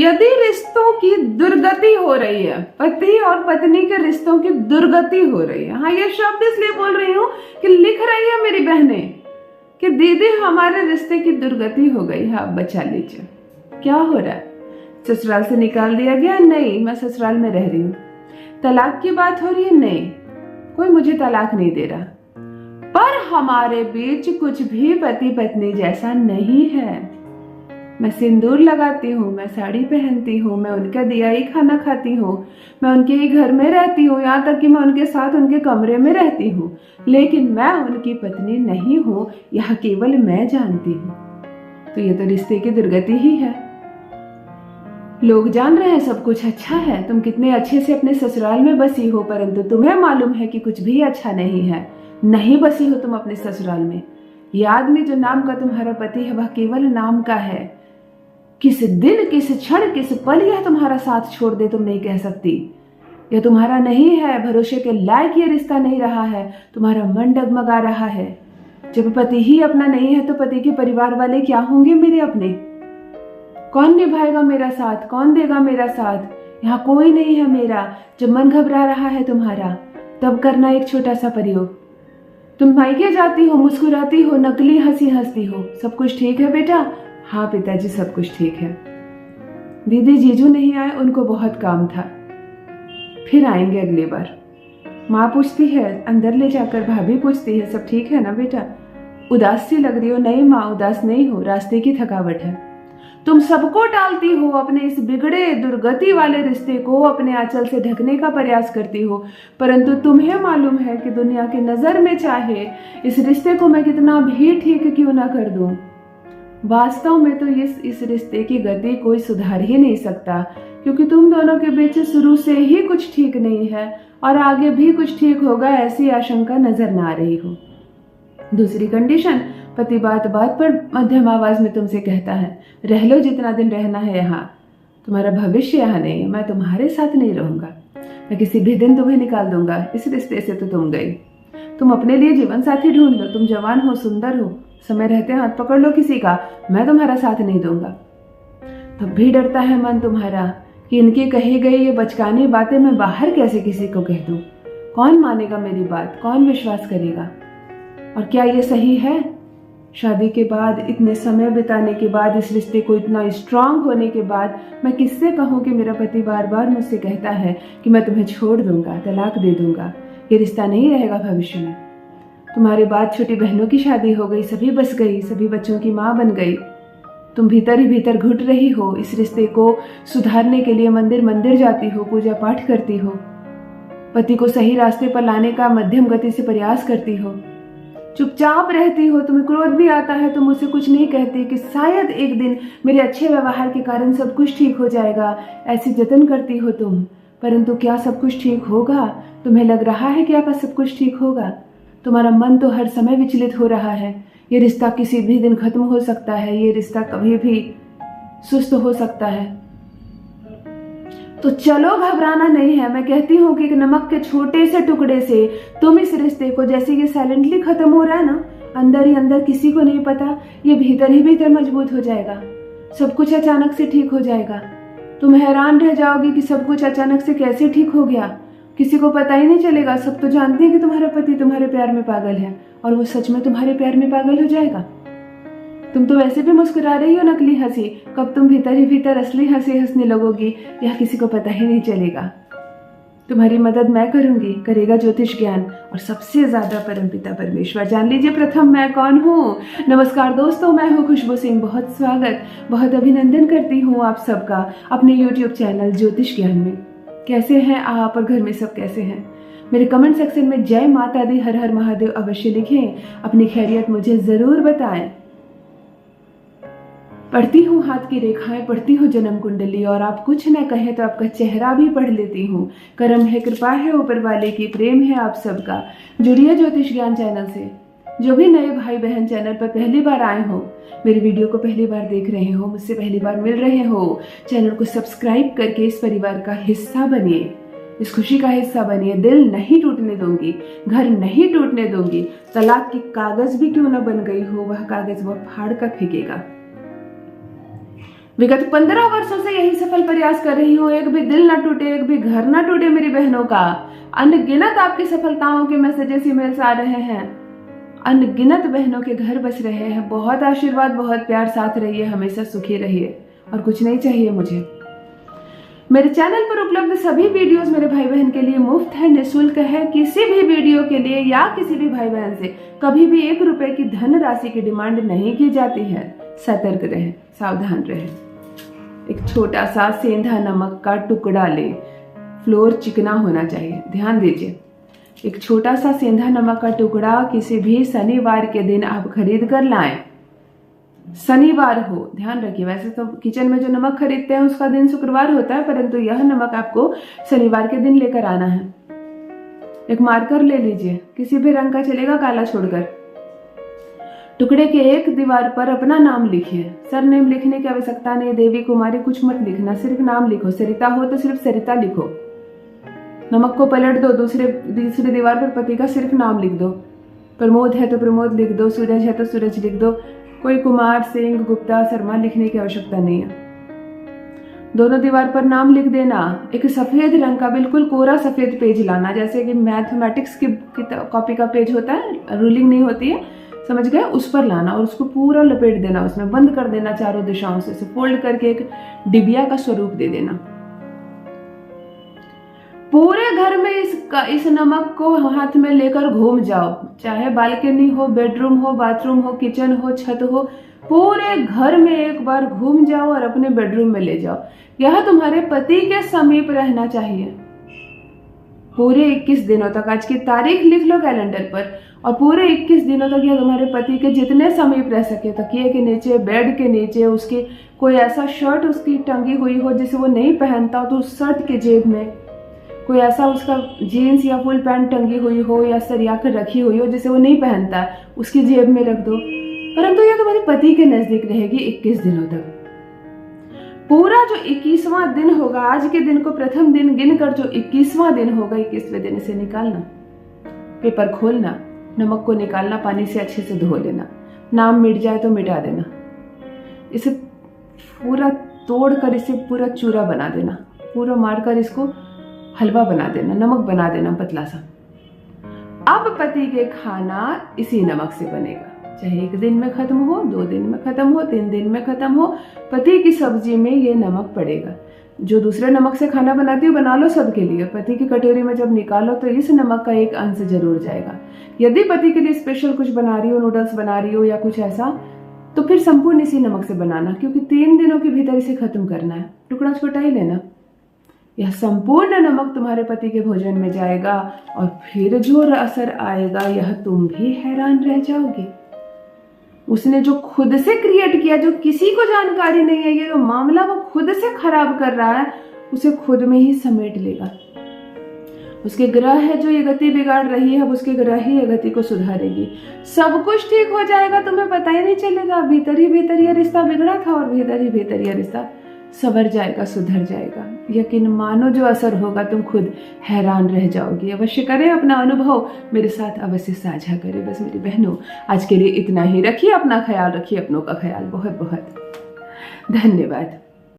यदि रिश्तों की दुर्गति हो रही है, पति और पत्नी के रिश्तों की दुर्गति हो रही है, हाँ ये शब्द इसलिए बोल रही हूँ कि लिख रही है मेरी बहनें कि दीदी हमारे रिश्ते की दुर्गति हो गई है, आप बचा लीजिए। क्या हो रहा है? ससुराल से निकाल दिया गया? नहीं, मैं ससुराल में रह रही हूँ। तलाक की बात हो रही है? नहीं, कोई मुझे तलाक नहीं दे रहा, पर हमारे बीच कुछ भी पति पत्नी जैसा नहीं है। मैं सिंदूर लगाती हूँ, मैं साड़ी पहनती हूँ, मैं उनका दिया ही खाना खाती हूँ, मैं उनके ही घर में रहती हूँ, यहाँ तक कि मैं उनके साथ उनके कमरे में रहती हूँ, लेकिन मैं उनकी पत्नी नहीं हूँ, यह केवल मैं जानती हूँ। तो ये तो रिश्ते की दुर्गति ही है। लोग जान रहे हैं सब कुछ अच्छा है, तुम कितने अच्छे से अपने ससुराल में बसी हो, परंतु तुम्हें मालूम है कि कुछ भी अच्छा नहीं है। नहीं बसी हो तुम अपने ससुराल में। यह आदमी जो नाम का तुम्हारा पति है वह केवल नाम का है। किस दिन, किस क्षण, किस पल यह तुम्हारा साथ छोड़ दे तुम नहीं कह सकती। यह तुम्हारा नहीं है, भरोसे के लायक ये रिश्ता नहीं रहा है, तुम्हारा मन डगमगा रहा है। जब पति ही अपना नहीं है तो पति के परिवार वाले क्या होंगे मेरे अपने? कौन निभाएगा मेरा साथ, कौन देगा मेरा साथ? यहाँ कोई नहीं है मेरा। जब मन घबरा रहा है तुम्हारा तब करना एक छोटा सा प्रयोग। तुम मायके जाती हो, मुस्कुराती हो, नकली हंसी हंसती हो। सब कुछ ठीक है बेटा? हाँ पिताजी सब कुछ ठीक है। दीदी जीजू नहीं आए, उनको बहुत काम था, फिर आएंगे अगली बार। माँ पूछती है, अंदर ले जाकर भाभी पूछती है, सब ठीक है ना बेटा? उदास सी लग रही हो? नहीं माँ उदास नहीं हो, रास्ते की थकावट है। तुम सबको टालती हो, अपने इस बिगड़े दुर्गति वाले रिश्ते को अपने आंचल से ढकने का प्रयास करती हो, परंतु तुम्हें मालूम है कि दुनिया की नजर में चाहे इस रिश्ते को मैं कितना भी ठीक क्यों ना कर दूं, वास्तव में तो इस रिश्ते की गति कोई सुधार ही नहीं सकता, क्योंकि तुम दोनों के बीच शुरू से ही कुछ ठीक नहीं है और आगे भी कुछ ठीक होगा ऐसी आशंका नजर ना आ रही हो। दूसरी कंडीशन, पति बात बात पर मध्यम आवाज में तुमसे कहता है, रह लो जितना दिन रहना है यहाँ, तुम्हारा भविष्य यहाँ नहीं है, मैं तुम्हारे साथ नहीं रहूंगा, मैं किसी भी दिन तुम्हें निकाल दूंगा इस रिश्ते से। तो तुम गई, तुम अपने लिए जीवन साथी ढूंढ लो, तुम जवान हो, सुंदर हो, समय रहते हाथ पकड़ लो किसी का, मैं तुम्हारा साथ नहीं दूंगा। तब भी डरता है मन तुम्हारा कि इनकी कही गई ये बचकानी बातें मैं बाहर कैसे किसी को कह दूं, कौन मानेगा मेरी बात, कौन विश्वास करेगा? और क्या ये सही है? शादी के बाद, इतने समय बिताने के बाद, इस रिश्ते को इतना स्ट्रांग होने के बाद मैं किससे कहूँ कि मेरा पति बार बार मुझसे कहता है कि मैं तुम्हें छोड़ दूंगा, तलाक दे दूंगा, ये रिश्ता नहीं रहेगा भविष्य में। तुम्हारे बाद छोटी बहनों की शादी हो गई, सभी बस गई, सभी बच्चों की माँ बन गई। तुम भीतर ही भीतर घुट रही हो, इस रिश्ते को सुधारने के लिए मंदिर मंदिर जाती हो, पूजा पाठ करती हो, पति को सही रास्ते पर लाने का मध्यम गति से प्रयास करती हो, चुपचाप रहती हो, तुम्हें क्रोध भी आता है तो मुझसे कुछ नहीं कहती कि शायद एक दिन मेरे अच्छे व्यवहार के कारण सब कुछ ठीक हो जाएगा, ऐसी जतन करती हो तुम। परंतु क्या सब कुछ ठीक होगा? तुम्हें लग रहा है क्या सब कुछ ठीक होगा? तुम्हारा मन तो हर समय विचलित हो रहा है। ये रिश्ता किसी भी दिन खत्म हो सकता है, ये रिश्ता कभी भी सुस्त हो सकता है। तो चलो घबराना नहीं है, मैं कहती हूँ कि एक नमक के छोटे से टुकड़े से तुम इस रिश्ते को, जैसे ये साइलेंटली खत्म हो रहा है ना, अंदर ही अंदर किसी को नहीं पता, ये भीतर ही भीतर मजबूत हो जाएगा, सब कुछ अचानक से ठीक हो जाएगा। तुम हैरान रह जाओगी कि सब कुछ अचानक से कैसे ठीक हो गया, किसी को पता ही नहीं चलेगा। सब तो जानते हैं कि तुम्हारा पति तुम्हारे प्यार में पागल है, और वो सच में तुम्हारे प्यार में पागल हो जाएगा। तुम तो वैसे भी मुस्कुरा रही हो नकली हंसी, कब तुम भीतर ही भीतर असली हंसी हंसने लगोगी यह किसी को पता ही नहीं चलेगा। तुम्हारी मदद मैं करूंगी, करेगा ज्योतिष ज्ञान और सबसे ज्यादा परमपिता परमेश्वर। जान लीजिए प्रथम मैं कौन हूँ। नमस्कार दोस्तों, मैं हूँ खुशबू सिंह। बहुत स्वागत, बहुत अभिनंदन करती हूँ आप सबका अपने YouTube चैनल ज्योतिष ज्ञान में। कैसे हैं आप और घर में सब कैसे हैं? मेरे कमेंट सेक्शन में जय माता दी, हर हर महादेव अवश्य लिखें, अपनी खैरियत मुझे जरूर बताएं। पढ़ती हूँ हाथ की रेखाएं, पढ़ती हूँ जन्म कुंडली, और आप कुछ न कहें तो आपका चेहरा भी पढ़ लेती हूँ। करम है, कृपा है ऊपर वाले की, प्रेम है आप सबका। जुड़िए ज्योतिष ज्ञान चैनल से। जो भी नए भाई बहन चैनल पर पहली बार आए हो, मेरे वीडियो को पहली बार देख रहे हो, मुझसे पहली बार मिल रहे हो, चैनल को सब्सक्राइब करके इस परिवार का हिस्सा बनिए, इस खुशी का हिस्सा बनिए। दिल नहीं टूटने दूंगी, घर नहीं टूटने दूंगी। तलाक की कागज भी क्यों न बन गई हो, वह कागज वह फाड़ कर फेंकेगा। विगत 15 वर्षों से यही सफल प्रयास कर रही हूँ, एक भी दिल ना टूटे, एक भी घर ना टूटे मेरी बहनों का। अनगिनत आपकी सफलताओं के मैसेजेस ईमेल्स आ रहे हैं, अनगिनत बहनों के घर बच रहे हैं। बहुत आशीर्वाद, बहुत प्यार, साथ रहिए, हमेशा सुखी रहिए और कुछ नहीं चाहिए मुझे। मेरे चैनल पर उपलब्ध सभी वीडियोस मेरे भाई बहन के लिए मुफ्त है, निःशुल्क है। किसी भी वीडियो के लिए या किसी भी भाई बहन से कभी भी 1 रुपए की धन राशि की डिमांड नहीं की जाती है। सतर्क रहे, सावधान रहे। एक छोटा सा सेंधा नमक का टुकड़ा ले, फ्लोर चिकना होना चाहिए, ध्यान दीजिए। एक छोटा सा सेंधा नमक का टुकड़ा किसी भी शनिवार के दिन आप खरीद कर लाएं। शनिवार हो, ध्यान रखिए। वैसे तो किचन में जो नमक खरीदते हैं उसका दिन शुक्रवार होता है, परंतु यह नमक आपको शनिवार के दिन लेकर आना है। एक मार्कर ले लीजिए, किसी भी रंग का चलेगा, काला छोड़कर। टुकड़े के एक दीवार पर अपना नाम लिखिए। सरनेम लिखने की आवश्यकता नहीं, देवी कुमारी कुछ मत लिखना, सिर्फ नाम लिखो। सरिता हो तो सिर्फ सरिता लिखो। नमक को पलट दो, दूसरी दीवार पर पति का सिर्फ नाम लिख दो। प्रमोद है तो प्रमोद लिख दो, सूरज है तो सूरज लिख दो। कोई कुमार, सिंह, गुप्ता, शर्मा लिखने की आवश्यकता नहीं है। दोनों दीवार पर नाम लिख देना। एक सफेद रंग का बिल्कुल कोरा सफेद पेज लाना, जैसे कि मैथमेटिक्स की कॉपी का पेज होता है, रूलिंग नहीं होती है, समझ गए, उस पर लाना और उसको पूरा लपेट देना, उसमें बंद कर देना चारों दिशाओं से फोल्ड करके एक डिबिया का स्वरूप दे देना। पूरे घर में इस नमक को हाथ में लेकर घूम जाओ, चाहे बालकनी हो, बेडरूम हो, बाथरूम हो, किचन हो, छत हो, पूरे घर में एक बार घूम जाओ और अपने बेडरूम में ले जाओ। यह तुम्हारे पति के समीप रहना चाहिए पूरे 21 दिनों तक। आज की तारीख लिख लो कैलेंडर पर, और पूरे 21 दिनों तक यह तुम्हारे पति के जितने समीप रह सके, तकिए के नीचे, बेड के नीचे, उसकी कोई ऐसा शर्ट उसकी टंगी हुई हो जिसे वो नहीं पहनता हो तो उस शर्ट के जेब में, कोई ऐसा उसका जीन्स या फुल पैंट टंगी हुई हो या सरिया कर रखी हुई हो जिसे वो नहीं पहनता है, उसकी जेब में रख दो। परंतु यह तुम्हारे पति के नजदीक रहेगी 21 दिनों तक। पूरा जो 21वां दिन होगा, आज के दिन को प्रथम दिन गिनकर जो 21वां दिन होगा, 21वें दिन इसे निकालना, पेपर खोलना, नमक को निकालना, पानी से अच्छे से धो लेना, नाम मिट जाए तो मिटा देना, इसे पूरा तोड़कर इसे पूरा चूरा बना देना, पूरा मारकर इसको हलवा बना देना, नमक बना देना पतला सा। अब पति के खाना इसी नमक से बनेगा, चाहे 1 दिन में खत्म हो, 2 दिन में खत्म हो, 3 दिन में खत्म हो, पति की सब्जी में ये नमक पड़ेगा। जो दूसरे नमक से खाना बनाती हो बना लो सबके लिए, पति की कटोरी में जब निकालो तो इस नमक का एक अंश जरूर जाएगा। यदि पति के लिए स्पेशल कुछ बना रही हो, नूडल्स बना रही हो या कुछ ऐसा, तो फिर संपूर्ण इसी नमक से बनाना, क्योंकि 3 दिनों के भीतर इसे खत्म करना है, टुकड़ा छोटा ही लेना। यह संपूर्ण नमक तुम्हारे पति के भोजन में जाएगा और फिर जो असर आएगा यह तुम भी हैरान रह जाओगे। उसने जो खुद से क्रिएट किया, जो किसी को जानकारी नहीं है, ये जो मामला वो खुद से खराब कर रहा है, उसे खुद में ही समेट लेगा। उसके ग्रह है जो ये गति बिगाड़ रही है, अब उसके ग्रह ही ये गति को सुधारेगी। सब कुछ ठीक हो जाएगा, तुम्हें पता ही नहीं चलेगा। भीतर ही भीतर यह रिश्ता बिगड़ा था और भीतर ही भीतर यह रिश्ता संवर जाएगा, सुधर जाएगा। यकीन मानो, जो असर होगा तुम खुद हैरान रह जाओगी। अवश्य करें, अपना अनुभव मेरे साथ अवश्य साझा करें। बस मेरी बहनों, आज के लिए इतना ही। रखिए अपना ख्याल, रखिए अपनों का ख्याल। बहुत बहुत धन्यवाद।